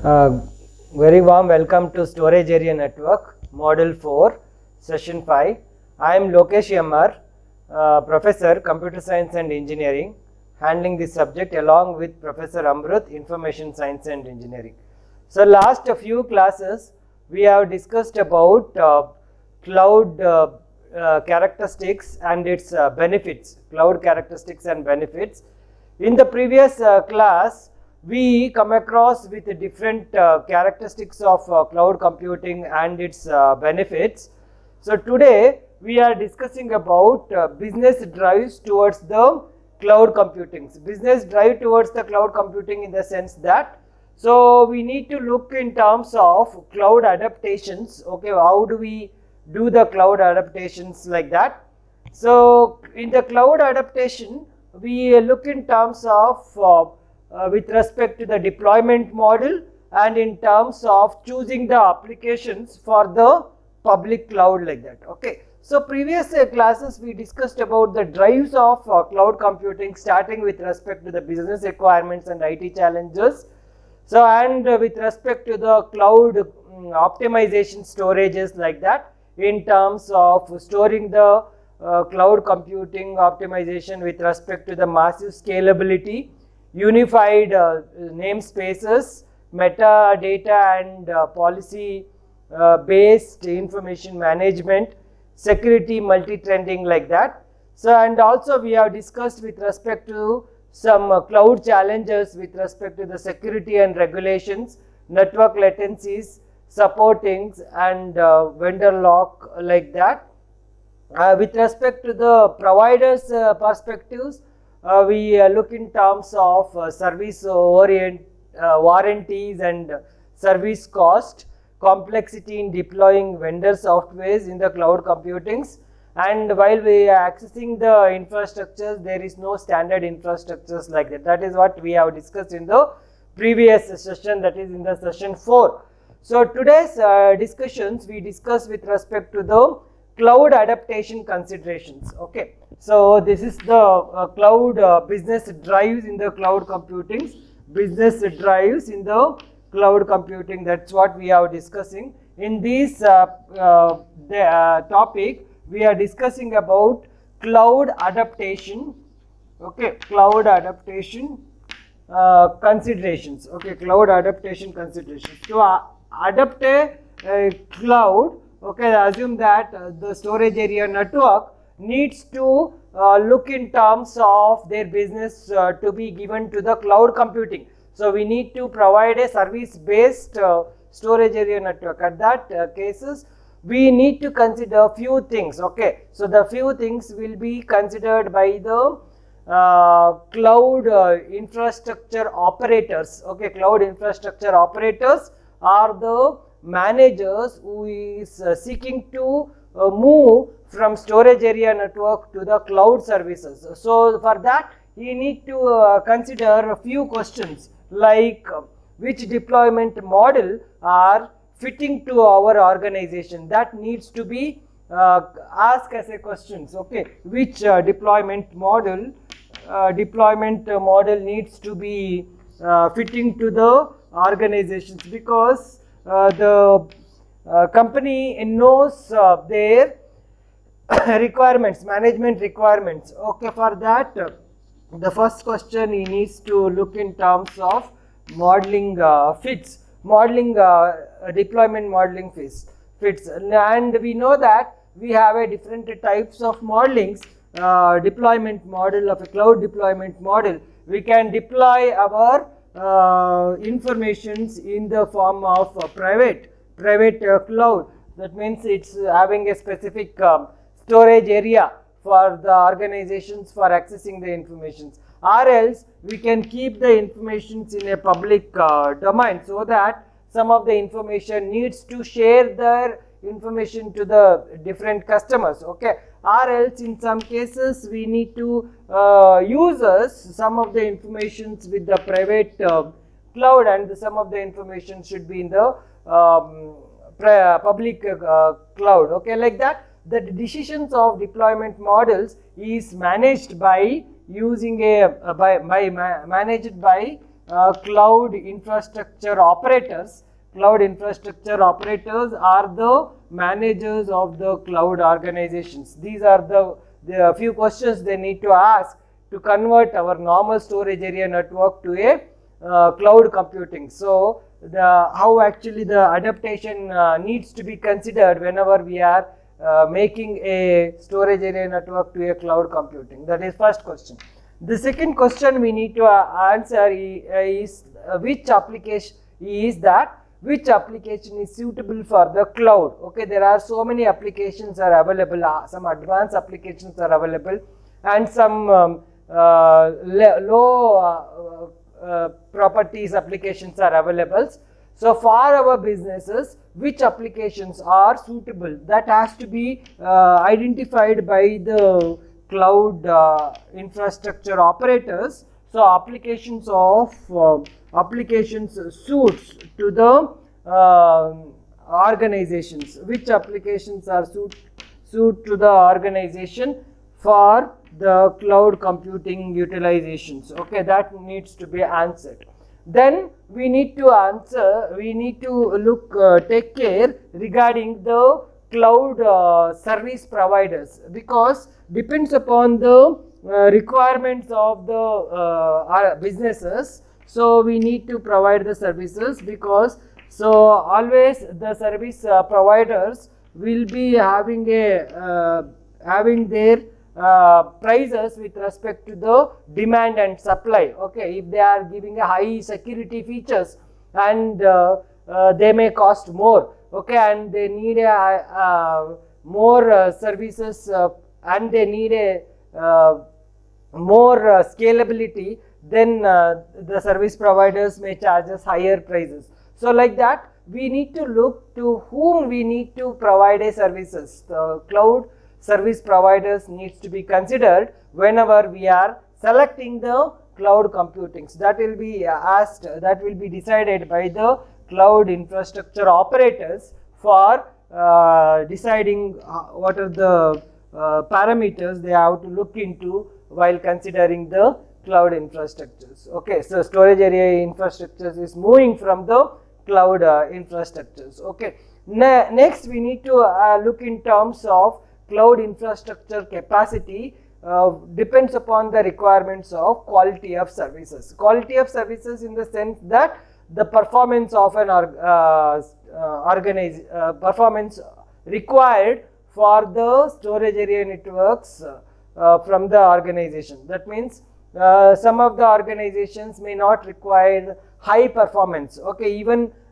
Uh, Very warm welcome to Storage Area Network, Module 4, Session 5. I am Lokesh Yammar, Professor, Computer Science and Engineering, handling this subject along with Professor Amrut, Information Science and Engineering. So, last few classes we have discussed about cloud characteristics and its benefits, cloud characteristics and benefits. In the previous class, we come across with the different characteristics of cloud computing and its benefits. So today we are discussing about business drives towards the cloud computing. Business drive towards the cloud computing in the sense that, so we need to look in terms of cloud adaptations. Okay, how do we do the cloud adaptations like that? So in the cloud adaptation, we look in terms of with respect to the deployment model and in terms of choosing the applications for the public cloud like that. Okay. So previous classes we discussed about the drives of cloud computing, starting with respect to the business requirements and IT challenges. So and with respect to the cloud optimization storages like that, in terms of storing the cloud computing optimization with respect to the massive scalability, unified namespaces, metadata and policy based information management, security, multi-threading like that. So and also we have discussed with respect to some cloud challenges with respect to the security and regulations, network latencies, supportings and vendor lock like that. With respect to the providers perspectives, we look in terms of service warranties and service cost, complexity in deploying vendor softwares in the cloud computings, and while we are accessing the infrastructures, there is no standard infrastructures like that. That is what we have discussed in the previous session, that is in the session 4. So today's discussions we discuss with respect to the cloud adaptation considerations. Okay, so this is the cloud business drives in the cloud computing, business drives in the cloud computing. That's what we are discussing in this topic. We are discussing about cloud adaptation. Okay, cloud adaptation considerations. Okay, cloud adaptation considerations. To adapt a cloud, okay, assume that the storage area network needs to look in terms of their business to be given to the cloud computing. So we need to provide a service based storage area network. At that cases, we need to consider few things. Okay, so the few things will be considered by the cloud infrastructure operators. Okay, cloud infrastructure operators are the managers who is seeking to move from storage area network to the cloud services. So for that you need to consider a few questions like which deployment model are fitting to our organization. That needs to be asked as a questions. Okay, which deployment model needs to be fitting to the organizations, because the company knows their requirements, management requirements. Okay, for that the first question he needs to look in terms of modeling fits, modeling deployment modeling fits, and we know that we have a different types of modelings. Deployment model of a cloud deployment model, we can deploy our informations in the form of private cloud. That means it's having a specific storage area for the organizations for accessing the informations, or else we can keep the informations in a public domain, so that some of the information needs to share their information to the different customers. Okay, or else in some cases we need to use some of the informations with the private cloud, and some of the information should be in the public cloud. Okay, like that the decisions of deployment models is managed by using managed by cloud infrastructure operators. Cloud infrastructure operators are the managers of the cloud organizations. These are the few questions they need to ask to convert our normal storage area network to a cloud computing. So how actually the adaptation needs to be considered whenever we are making a storage area network to a cloud computing. That is first question. The second question we need to answer is which application is suitable for the cloud. Okay, there are so many applications are available, some advanced applications are available, and some low properties applications are available. So for our businesses, which applications are suitable, that has to be identified by the cloud infrastructure operators. So applications suits to the organizations. Which applications are suit to the organization for the cloud computing utilizations? Okay, that needs to be answered. Then we need to take care regarding the cloud service providers, because depends upon the requirements of the businesses. So we need to provide the services, because so always the service providers will be having their prices with respect to the demand and supply. Okay, if they are giving a high security features, and they may cost more. Okay, and they need a more services, and they need a more scalability, then the service providers may charge us higher prices. So like that, we need to look to whom we need to provide a services. The cloud service providers needs to be considered whenever we are selecting the cloud computing. So that will be decided by the cloud infrastructure operators for deciding what are the parameters they have to look into while considering the cloud infrastructures. Okay, so storage area infrastructures is moving from the cloud infrastructures. Okay, next we need to look in terms of cloud infrastructure capacity. Depends upon the requirements of quality of services. Quality of services in the sense that the performance of an performance required for the storage area networks from the organization. That means some of the organizations may not require high performance. Okay,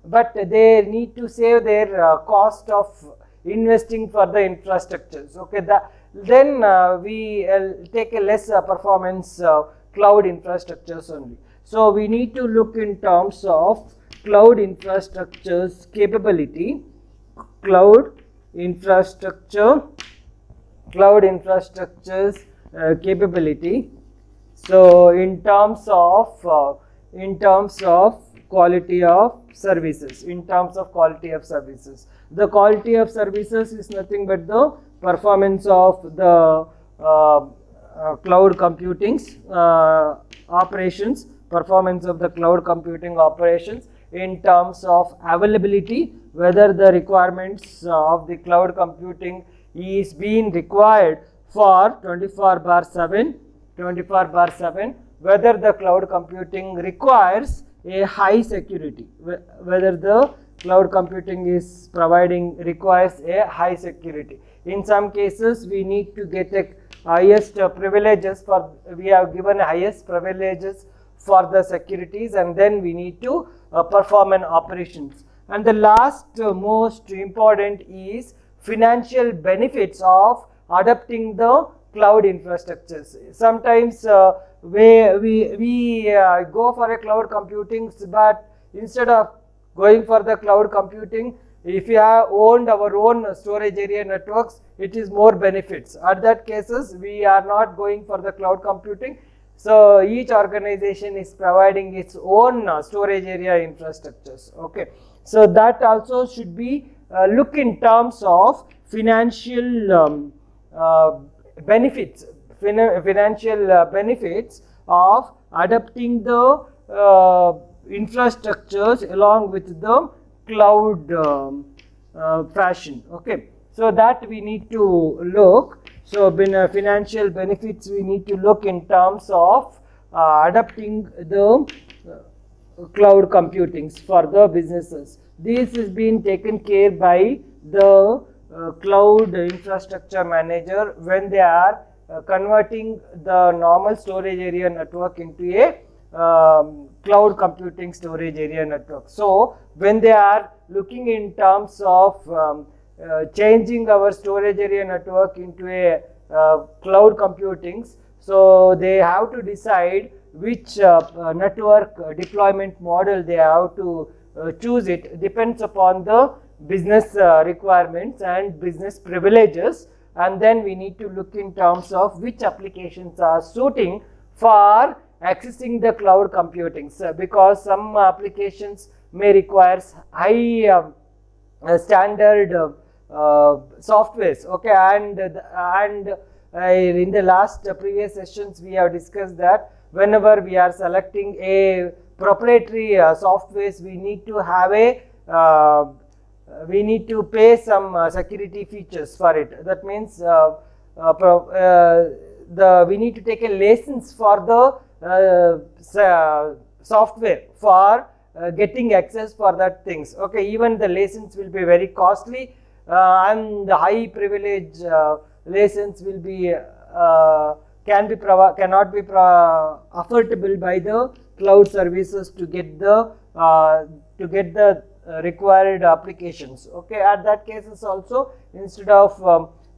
but they need to save their cost of investing for the infrastructures. Okay, then we take a less performance cloud infrastructures only. So we need to look in terms of cloud infrastructures capability, cloud infrastructures capability. So in terms of quality of services, the quality of services is nothing but the performance of the cloud computing operations, in terms of availability, whether the requirements of the cloud computing is being required for 24/7, whether the cloud computing requires a high security, whether the cloud computing is requires a high security. In some cases we need to get a highest privileges we have given highest privileges for the securities, and then we need to perform an operations. And the last most important is financial benefits of adopting the cloud infrastructures. Sometimes we go for a cloud computing, but instead of going for the cloud computing, if we have owned our own storage area networks, it is more benefits. At that cases, we are not going for the cloud computing. So each organization is providing its own storage area infrastructures. Okay, so that also should be look in terms of financial benefits of adopting the infrastructures along with the cloud fashion. Okay, so that we need to look. So financial benefits we need to look in terms of adapting the cloud computing for the businesses. This is being taken care by the cloud infrastructure manager when they are converting the normal storage area network into a cloud computing storage area network. So when they are looking in terms of changing our storage area network into a cloud computing, so they have to decide which network deployment model they have to choose. It depends upon the business requirements and business privileges, and then we need to look in terms of which applications are suiting for accessing the cloud computing. So because some applications may require high standard softwares, okay, and in the last previous sessions we have discussed that whenever we are selecting a proprietary softwares, we need to have a we need to pay some security features for it. That means we need to take a license for the software for getting access for that things. Okay, even the license will be very costly, and the high privilege license will be cannot be affordable by the cloud services to get the required applications. Okay, at that cases also, instead of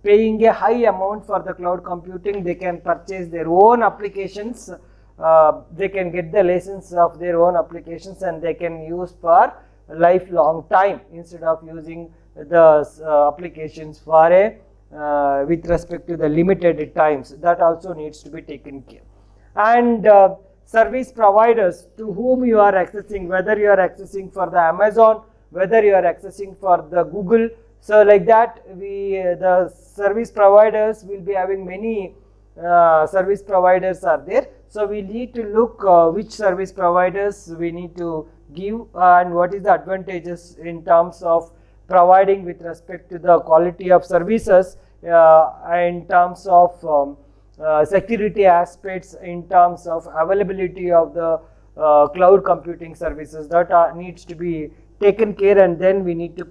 paying a high amount for the cloud computing, they can purchase their own applications. They can get the license of their own applications and they can use for lifelong time instead of using the applications for a with respect to the limited times. That also needs to be taken care. And service providers to whom you are accessing, whether you are accessing for the Amazon, whether you are accessing for the Google, so like that the service providers will be having many service providers are there. So we need to look which service providers we need to give and what is the advantages in terms of providing with respect to the quality of services, in terms of security aspects, in terms of availability of the cloud computing services that needs to be taken care, and then we need to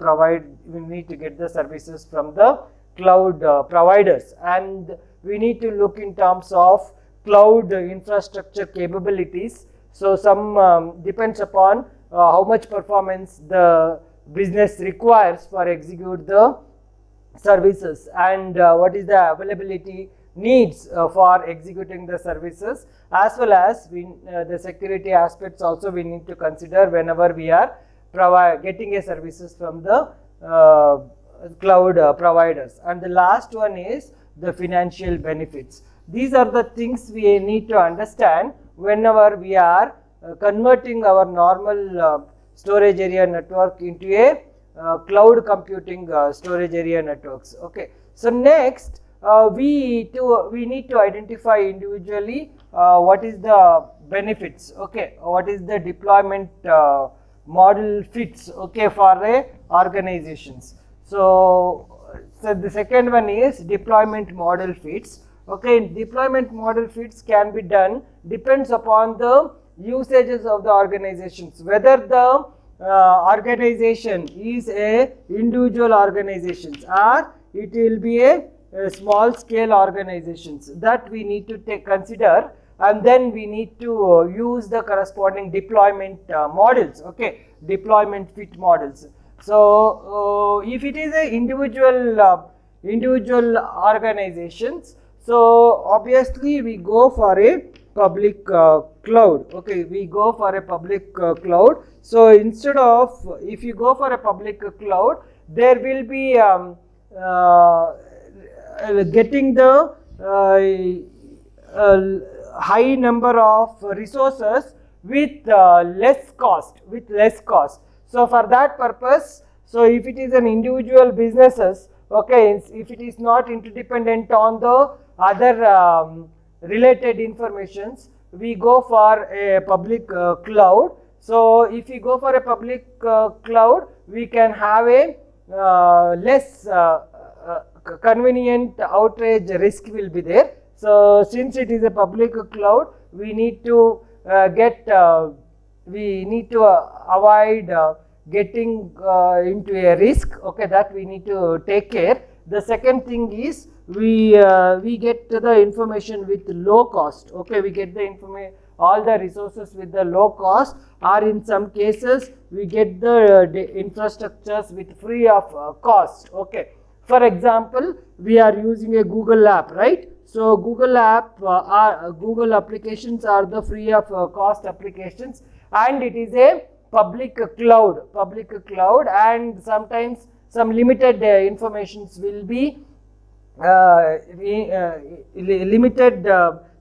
get the services from the cloud providers, and we need to look in terms of cloud infrastructure capabilities. So some depends upon how much performance the business requires for execute the services, and what is the availability needs for executing the services, as well as the security aspects also we need to consider whenever we are getting a services from the cloud providers. And the last one is the financial benefits. These are the things we need to understand whenever we are converting our normal storage area network into a cloud computing storage area networks. Okay, so next we need to identify individually what is the benefits, okay, what is the deployment model fits, okay, for the organizations. So the second one is deployment model fits. Okay, deployment model fits can be done, depends upon the usages of the organizations, whether the organization is a individual organizations or it will be a small scale organizations, that we need to consider, and then we need to use the corresponding deployment models, okay, deployment fit models. So if it is a individual organizations, so obviously we go for a public cloud, okay, we go for a public cloud. So instead of, if you go for a public cloud, there will be getting the high number of resources with less cost, So for that purpose, so if it is an individual businesses, okay, if it is not interdependent on the other related informations, we go for a public cloud. So if we go for a public cloud, we can have a less convenient outage risk will be there. So since it is a public cloud, we need to avoid getting into a risk, okay, that we need to take care. The second thing is we get the information with low cost, okay, we get the information, all the resources with the low cost, or in some cases we get the infrastructures with free of cost, okay. For example, we are using a Google app, right? So Google Google applications are the free of cost applications, and it is a public cloud, and sometimes some limited informations will be limited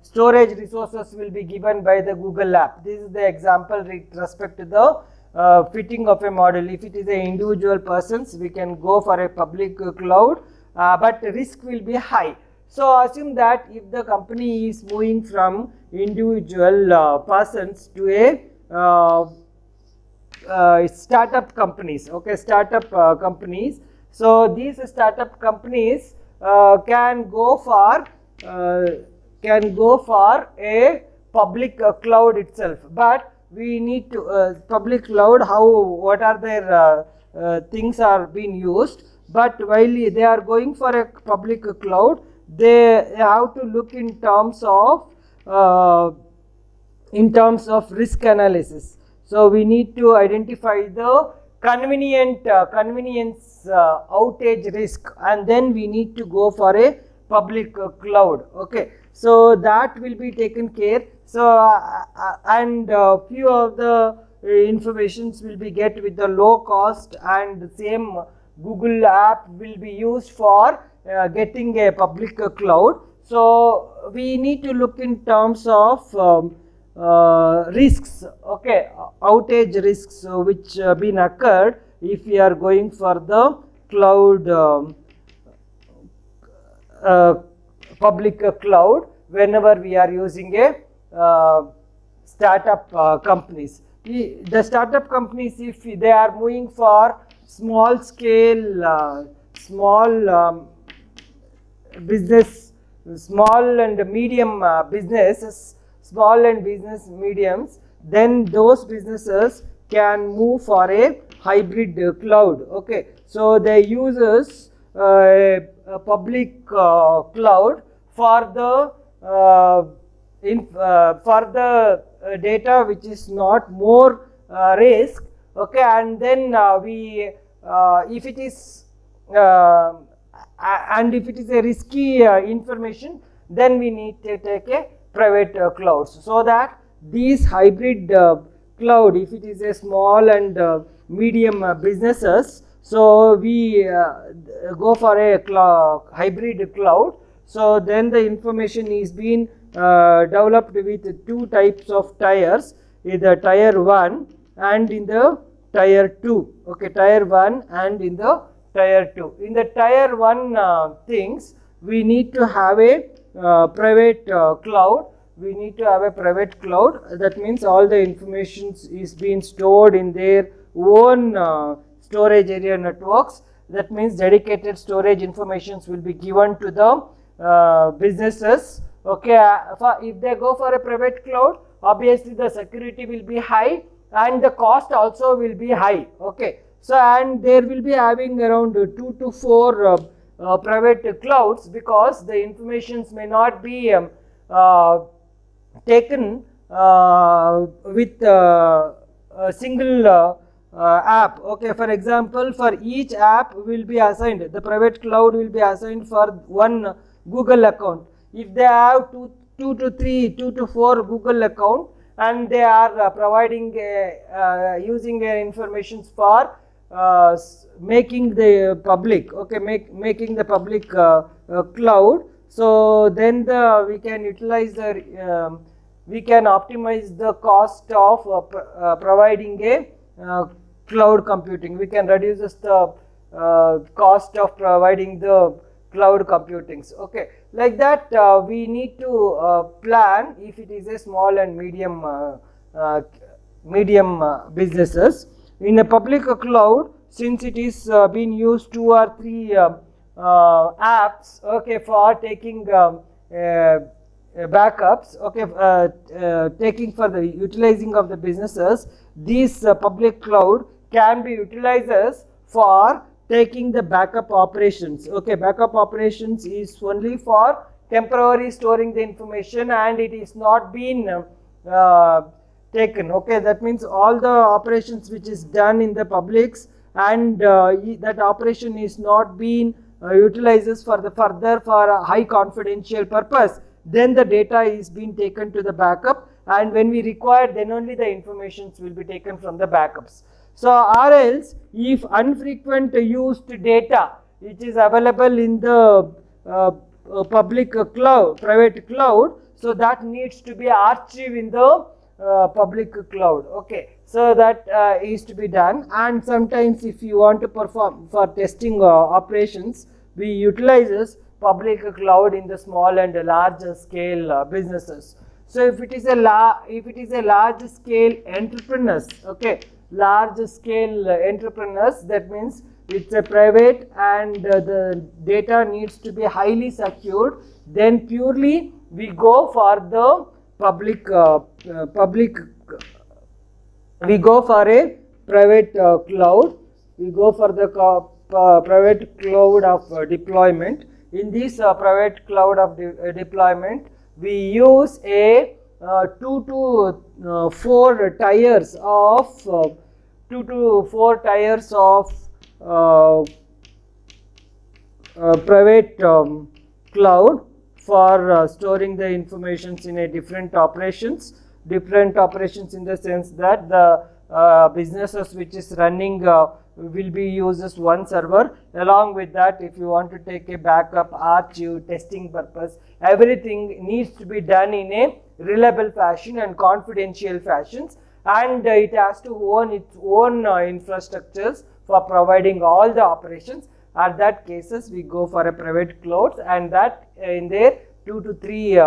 storage resources will be given by the Google app. This is the example with respect to the fitting of a model. If it is a individual persons, we can go for a public cloud, but risk will be high. So assume that if the company is moving from individual persons to a startup companies, okay, startup companies. So these startup companies can go for a public cloud itself, but we need to public cloud, what are their things are being used, but while they are going for a public cloud, they have to look in terms of risk analysis. So we need to identify the convenience outage risk, and then we need to go for a public cloud, okay. So that will be taken care. So and few of the informations will be get with the low cost, and the same Google app will be used for getting a public cloud. So we need to look in terms of risks, okay, outage risks which been occurred if we are going for the cloud public cloud whenever we are using a startup companies. The startup companies, if they are moving for small scale business, small and medium businesses, small and business mediums, then those businesses can move for a hybrid cloud, okay. So they uses a public cloud for the data which is not more risk, okay, and then if it is a risky information, then we need to take a private clouds, so that these hybrid cloud, if it is a small and medium businesses, so we go for a hybrid cloud. So then the information is being developed with two types of tiers, either tier 1 and in the tier 2, okay, tier 1 and in the tier 2. In the tier 1 things, we need to have a private cloud. We need to have a private cloud. That means all the information is being stored in their own storage area networks. That means dedicated storage informations will be given to the businesses, okay. If they go for a private cloud, obviously the security will be high and the cost also will be high, okay. So and there will be having around 2 to 4 private clouds, because the informations may not be taken with a single app, okay. For example, for each app will be assigned, the private cloud will be assigned for one Google account. If they have 2 to 4 Google account, and they are providing using information for making the public, okay, making the public cloud, so then we can utilize the we can optimize the cost of providing a cloud computing. We can reduce the cost of providing the cloud computings, okay. like that we need to plan if it is a small and medium businesses. In a public cloud, since it is being used 2 or 3 apps, okay, for taking backups, okay, taking for the utilizing of the businesses, these public cloud can be utilized for taking the backup operations. Okay, backup operations is only for temporary storing the information, and it is not been taken. Okay, that means all the operations which is done in the publics, and that operation is not being utilizes for the further for a high confidential purpose, then the data is being taken to the backup, and when we require, then only the informations will be taken from the backups. So or else, if unfrequent used data which is available in the public cloud, private cloud, so that needs to be archived in the public cloud. Okay, so that is to be done. And sometimes if you want to perform for testing operations, we utilizes public cloud in the small and large scale businesses. So if it is a large scale entrepreneurs, okay, large scale entrepreneurs, that means it's a private and the data needs to be highly secured, then purely we go for the we go for a private cloud. We go for the private cloud of deployment. In this private cloud of deployment, we use a 2 to 4 tiers of private cloud for storing the informations in a different operations in the sense that the businesses which is running will be uses one server. Along with that, if you want to take a backup, archive, testing purpose, everything needs to be done in a reliable fashion and confidential fashions, and it has to own its own infrastructures for providing all the operations. At that cases, we go for a private cloud, and that in there 2 to 3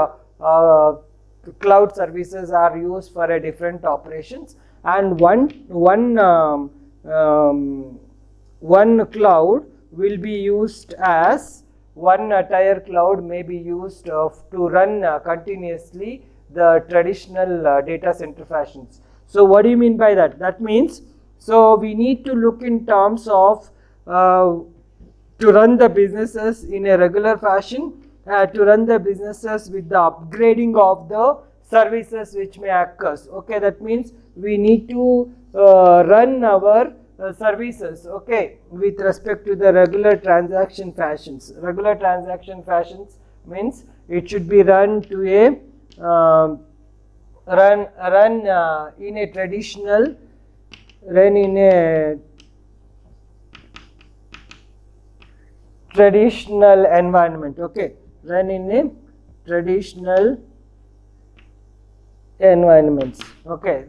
cloud services are used for a different operations, and one cloud will be used as one tier cloud may be used to run continuously the traditional data center fashions. So what do you mean by that? That means, so we need to look in terms of to run the businesses in a regular fashion, to run the businesses with the upgrading of the services which may occur. Okay, that means we need to run our services, okay, with respect to the regular transaction fashions. Regular transaction fashions means it should be run to a in a traditional environment. Okay, run in a traditional environments. Okay,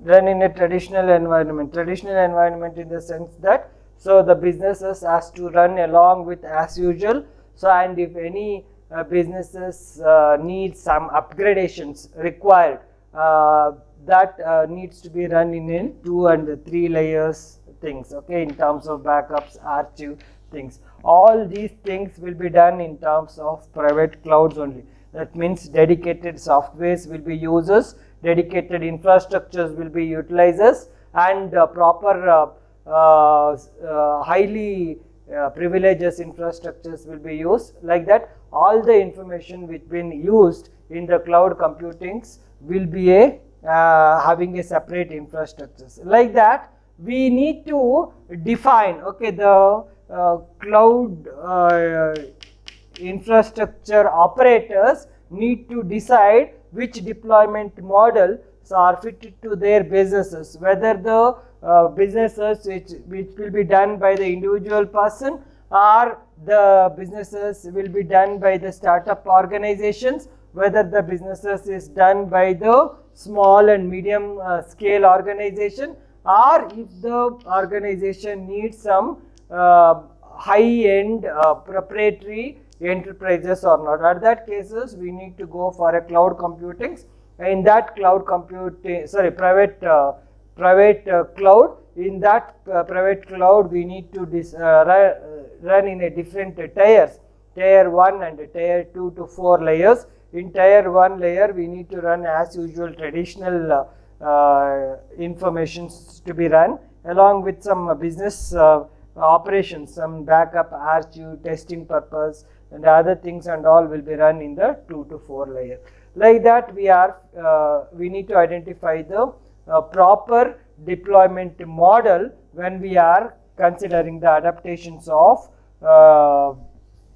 run in a traditional environment in the sense that, so the businesses has to run along with as usual. So, and if any businesses need some upgradations required, that needs to be run in 2 and 3 layers things, okay, in terms of backups, archive things. All these things will be done in terms of private clouds only. That means dedicated softwares will be used, dedicated infrastructures will be utilized, and proper highly privileges infrastructures will be used. Like that, all the information which been used in the cloud computings will be having a separate infrastructures. Like that, we need to define, okay, the cloud infrastructure operators need to decide which deployment models are fitted to their businesses, whether the businesses which will be done by the individual person, or the businesses will be done by the startup organizations, whether the businesses is done by the small and medium scale organization, or if the organization needs some high-end proprietary enterprises or not. At that cases, we need to go for a cloud computing. In that cloud computing, private cloud. In that private cloud, we need to run in a different tiers, tier 1 and tier 2 to 4 layers. In tier 1 layer, we need to run as usual traditional informations to be run, along with some business operations, some backup, archive, testing purpose, and other things and all will be run in the 2 to 4 layer. Like that, we need to identify the proper deployment model when we are considering the adaptations of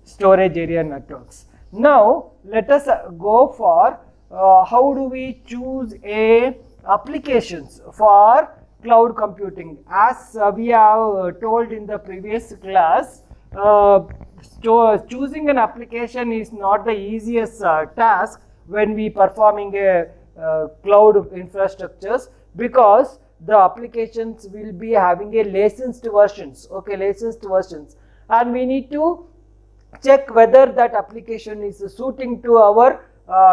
storage area networks. Now let us go for how do we choose a applications for cloud computing. As we have told in the previous class, choosing an application is not the easiest task when we performing a cloud infrastructures, because the applications will be having a licensed versions, and we need to check whether that application is suiting to our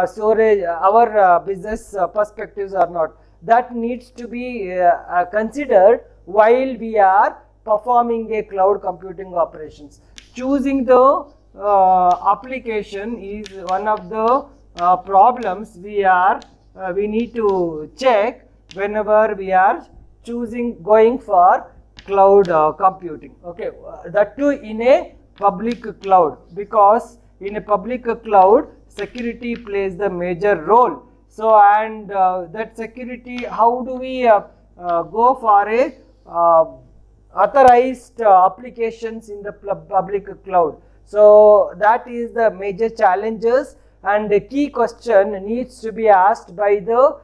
storage, our business perspectives or not. That needs to be considered while we are performing a cloud computing operations. Choosing the application is one of the problems we need to check whenever we are going for cloud computing. Okay, that too in a public cloud, because in a public cloud security plays the major role. So, and that security, how do we go for a authorized applications in the public cloud? So that is the major challenges, and the key question needs to be asked by the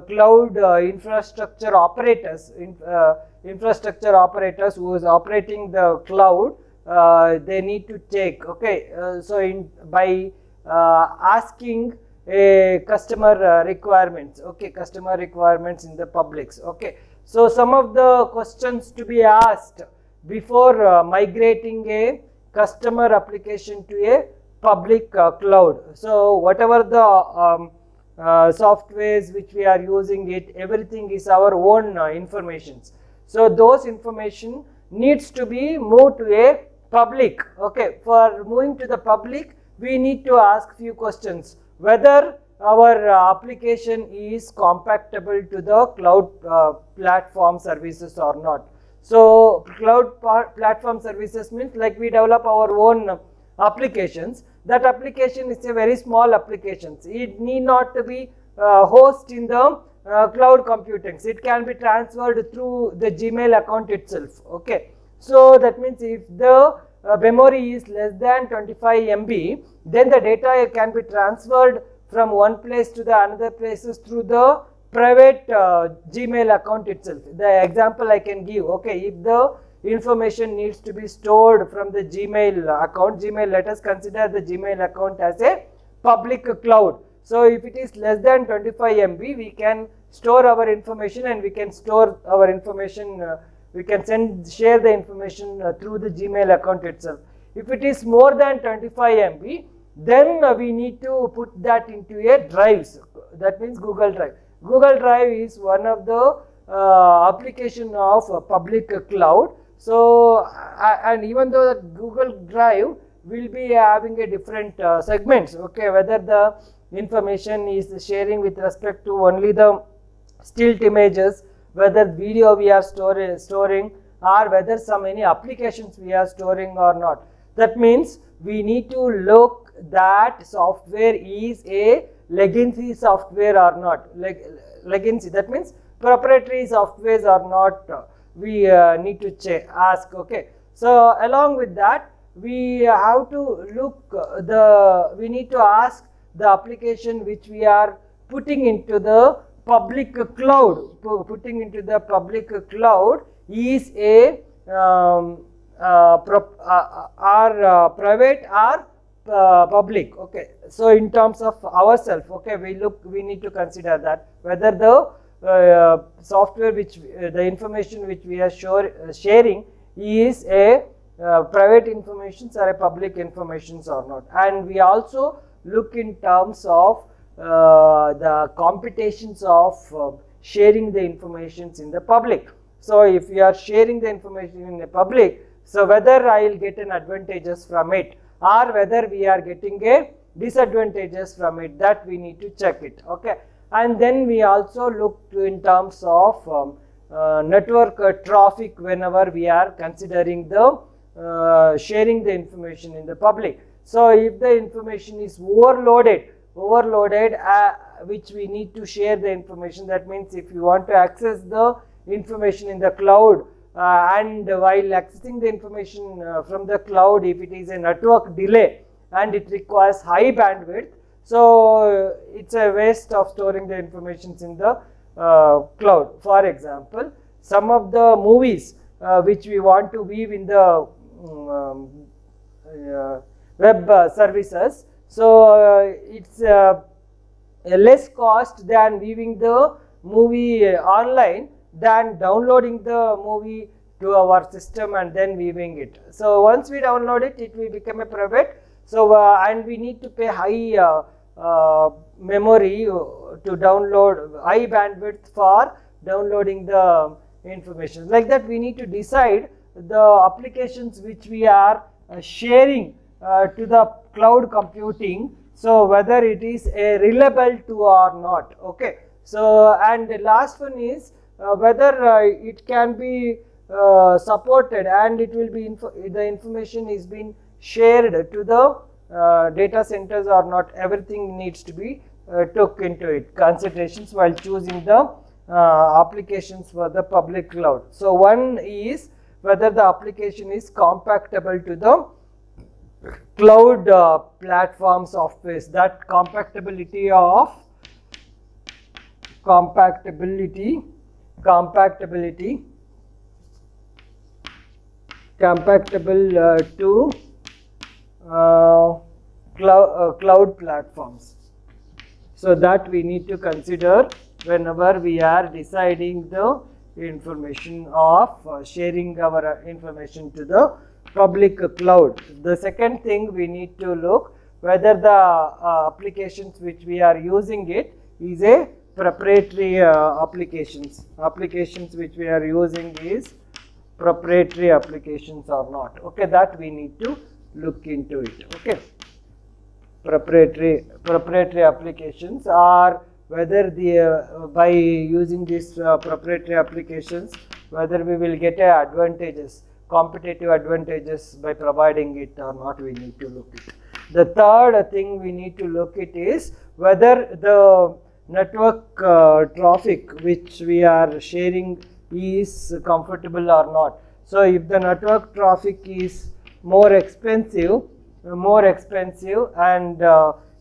cloud infrastructure operators, who is operating the cloud. They need to take, okay, so by asking a customer requirements, okay, customer requirements in the publics, okay. So some of the questions to be asked before migrating a customer application to a public cloud. So whatever the softwares which we are using, everything is our own informations. So those information needs to be moved to a public. Okay, for moving to the public, we need to ask few questions, whether our application is compatible to the cloud platform services or not. So cloud platform services means like we develop our own applications. That application is a very small application. It need not to be hosted in the cloud computing. It can be transferred through the Gmail account itself. Okay, so that means if the memory is less than 25 MB, then the data can be transferred from one place to the another places through the private Gmail account itself. The example I can give, okay, if the information needs to be stored from the Gmail account, let us consider the Gmail account as a public cloud. So if it is less than 25 MB, we can store our information, and we can store our information, we can share the information through the Gmail account itself. If it is more than 25 MB, then we need to put that into a drives. That means Google Drive. Google Drive is one of the application of public cloud. So and even though that Google Drive will be having a different segments, okay, whether the information is sharing with respect to only the still images, whether video we are storing, or whether any applications we are storing or not. That means we need to look that software is a legacy software or not. Legacy, that means proprietary softwares or not. We need to ask. Okay, so along with that, we have to look we need to ask the application which we are putting into the public cloud. Putting into the public cloud is a private or public. Okay, so in terms of ourselves, okay, we need to consider that whether the software which the information which we are sharing is a private informations are a public informations or not. And we also look in terms of the competitions of sharing the informations in the public. So if you are sharing the information in the public, so whether I will get an advantages from it or whether we are getting a disadvantages from it, that we need to check it. Okay, and then we also look in terms of network traffic whenever we are considering the sharing the information in the public. So if the information is overloaded, which we need to share the information, that means if you want to access the information in the cloud, and while accessing the information from the cloud, if it is a network delay and it requires high bandwidth, so it's a waste of storing the information in the cloud. For example, some of the movies which we want to view in the web services, so it's less cost than viewing the movie online than downloading the movie to our system and then viewing it. So once we download it, it will become a private. So and we need to pay high memory to download, high bandwidth for downloading the information. Like that, we need to decide the applications which we are sharing to the cloud computing, so whether it is reliable to or not. Okay, so and the last one is whether it can be supported and it will be the information is being shared to the data centers or not. Everything needs to be took into it considerations while choosing the applications for the public cloud. So one is whether the application is compatible to the cloud platform softwares. That compatibility compatible to cloud platforms. So that we need to consider whenever we are deciding the information of sharing our information to the public cloud. The second thing we need to look whether the applications which we are using it is a proprietary applications which we are using is proprietary applications or not. Okay, that we need to look into it. Okay, proprietary applications, or whether the by using these proprietary applications, whether we will get advantages, competitive advantages by providing it or not, we need to look at it. The third thing we need to look at is whether the network traffic which we are sharing is comfortable or not. So if the network traffic is more expensive and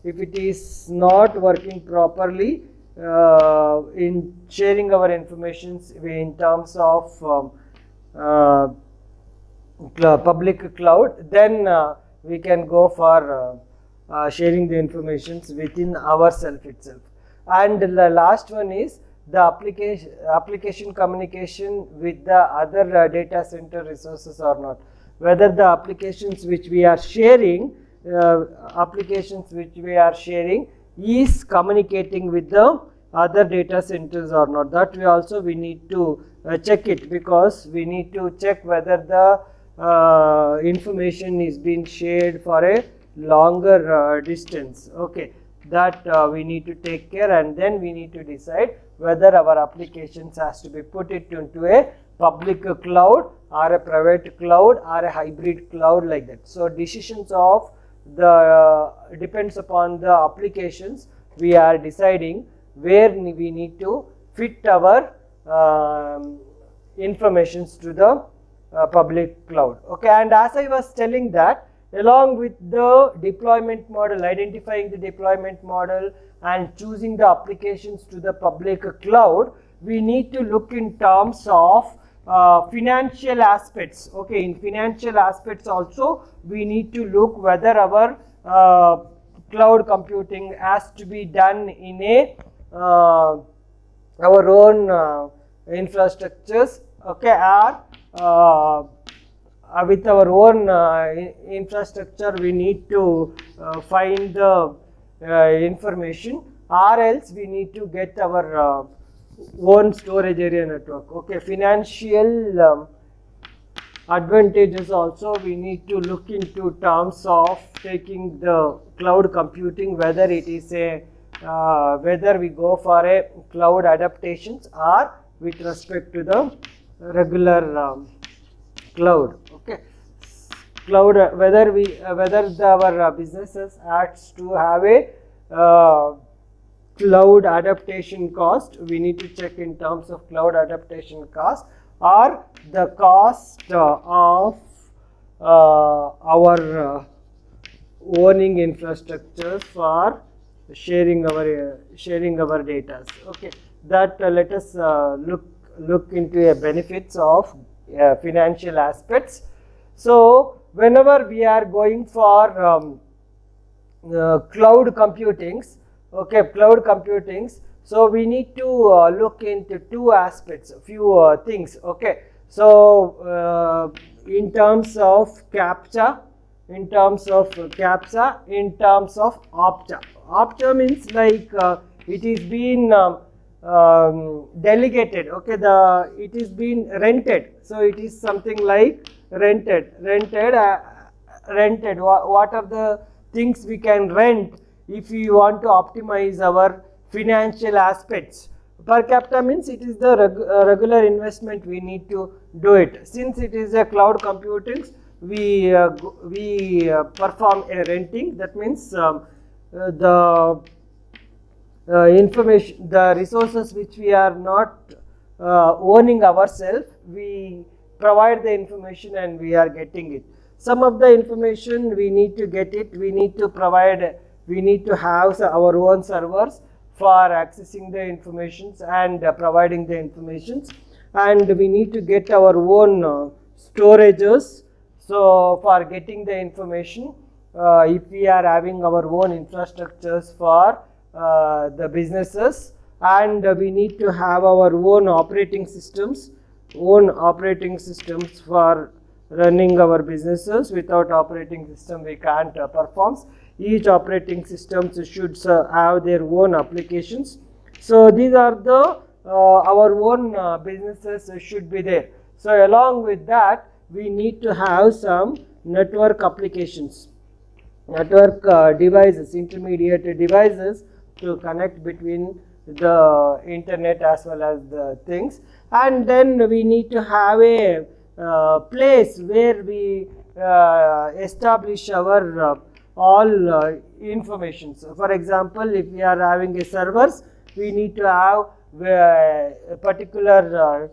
if it is not working properly in sharing our information in terms of public cloud, then we can go for sharing the information within ourselves itself. And the last one is the application communication with the other data center resources or not. Whether the applications which we are sharing is communicating with the other data centers or not. That we need to check it, because we need to check whether the information is being shared for a longer distance. Okay, that we need to take care, and then we need to decide whether our applications has to be put it into a public cloud or a private cloud or a hybrid cloud, like that. So decisions of the depends upon the applications. We are deciding where we need to fit our informations to the public cloud. Okay, and as I was telling that, along with the deployment model, identifying the deployment model and choosing the applications to the public cloud, we need to look in terms of financial aspects. Okay, in financial aspects also we need to look whether our cloud computing has to be done in a our own infrastructures, okay, or with our own infrastructure, we need to find the information, or else we need to get our own storage area network. Okay, financial advantages also we need to look into terms of taking the cloud computing, whether it is a whether we go for a cloud adaptations or with respect to the regular cloud. Okay, cloud, whether our businesses acts to have a cloud adaptation cost, we need to check in terms of cloud adaptation cost, or the cost of our owning infrastructure for sharing our data. Okay, that let us look into a benefits of financial aspects. So whenever we are going for cloud computings, okay, cloud computings, so we need to look into two aspects, few things. Okay, so in terms of CAPTCHA, in terms of OPTCHA. OPTCHA means like it is been delegated. Okay, it is been rented, so it is something like rented. What are the things we can rent if we want to optimize our financial aspects? Per capita means it is the regular investment we need to do it. Since it is a cloud computing, we perform a renting. That means the information, the resources which we are not owning ourselves, we provide the information and we are getting it. Some of the information we need to get it, we need to provide, we need to have our own servers for accessing the informations and providing the informations, and we need to get our own storages. So for getting the information, if we are having our own infrastructures for the businesses, and we need to have our own operating systems for running our businesses. Without operating system we can't perform. Each operating systems should have their own applications. So these are the our own businesses should be there. So along with that, we need to have some network applications, network devices, intermediate devices to connect between the internet as well as the things. And then we need to have a place where we establish our all information. So for example, if we are having a servers, we need to have a particular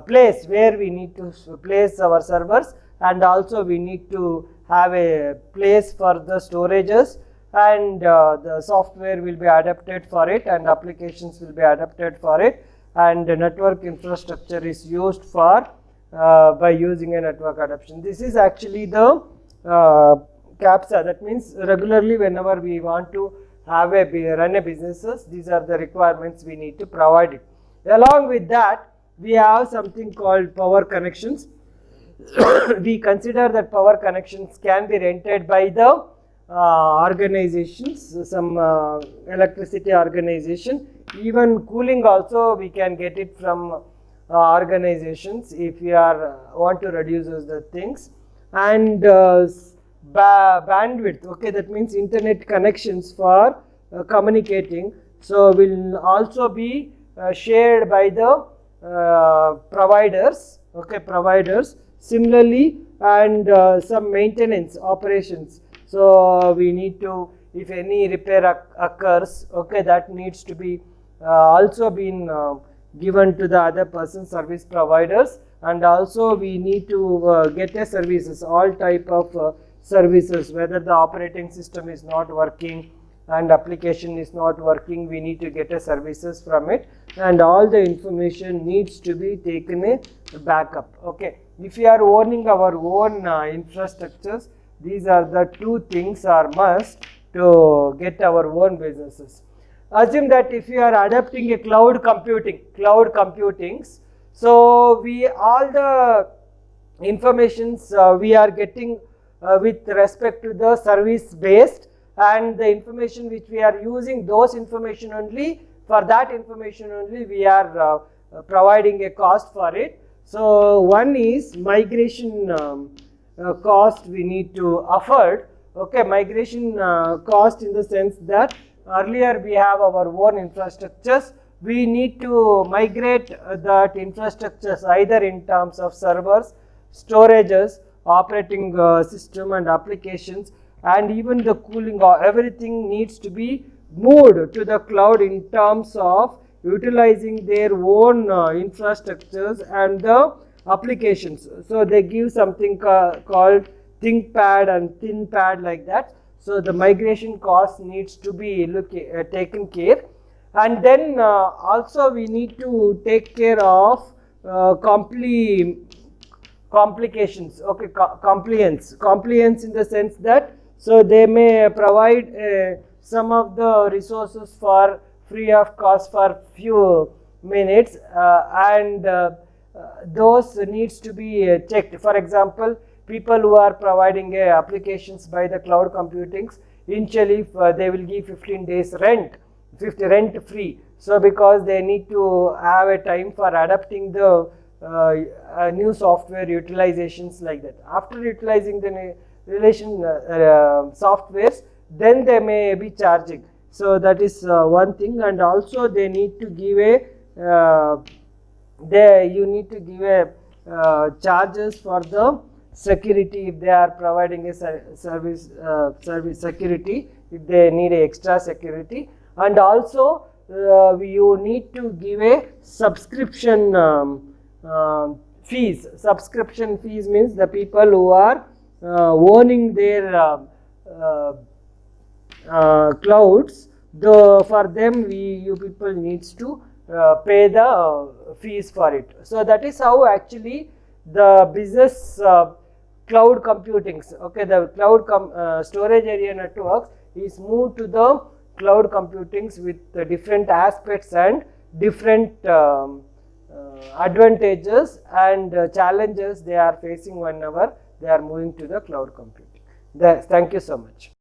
place where we need to place our servers, and also we need to have a place for the storages, and the software will be adapted for it and applications will be adapted for it, and the network infrastructure is used for by using a network adaptation. This is actually the CAPTCHA. That means regularly whenever we want to have run a businesses, these are the requirements we need to provide it. Along with that, we have something called power connections. We consider that power connections can be rented by the organizations, some electricity organization. Even cooling also we can get it from organizations if we are want to reduce the things. And bandwidth, okay, that means internet connections for communicating, so will also be shared by the providers, okay, providers. Similarly, and some maintenance operations, so we need to, if any repair occurs, okay, that needs to be also been given to the other person, service providers. And also we need to get a services, all type of services, whether the operating system is not working and application is not working, we need to get a services from it, and all the information needs to be taken a backup. Okay, if we are owning our own infrastructures, these are the two things are must to get our own businesses. Assume that if you are adapting a cloud computings, so we all the informations we are getting with respect to the service based, and the information which we are using, those information only, for that information only we are providing a cost for it. So one is migration cost we need to afford. Okay, migration cost in the sense that earlier we have our own infrastructures, we need to migrate that infrastructures either in terms of servers, storages, operating system and applications, and even the cooling, or everything needs to be moved to the cloud in terms of utilizing their own infrastructures and the applications. So they give something called ThinkPad and ThinPad, like that. So the migration cost needs to be taken care, and then also we need to take care of complications. Okay, compliance in the sense that, so they may provide some of the resources for free of cost for few minutes, and those needs to be checked. For example, people who are providing applications by the cloud computings, initially they will give 15 days rent free. So because they need to have a time for adapting the new software utilizations, like that. After utilizing the softwares, then they may be charging. So that is one thing. And also they need to give you need to give a charges for the security if they are providing a service security, if they need a extra security. And also you need to give a subscription fees. Subscription fees means the people who are owning their clouds, for them you people needs to pay the fees for it. So that is how actually the business cloud computings, okay, the cloud storage area networks is moved to the cloud computings with different aspects and different advantages and challenges they are facing whenever they are moving to the cloud computing. Thank you so much.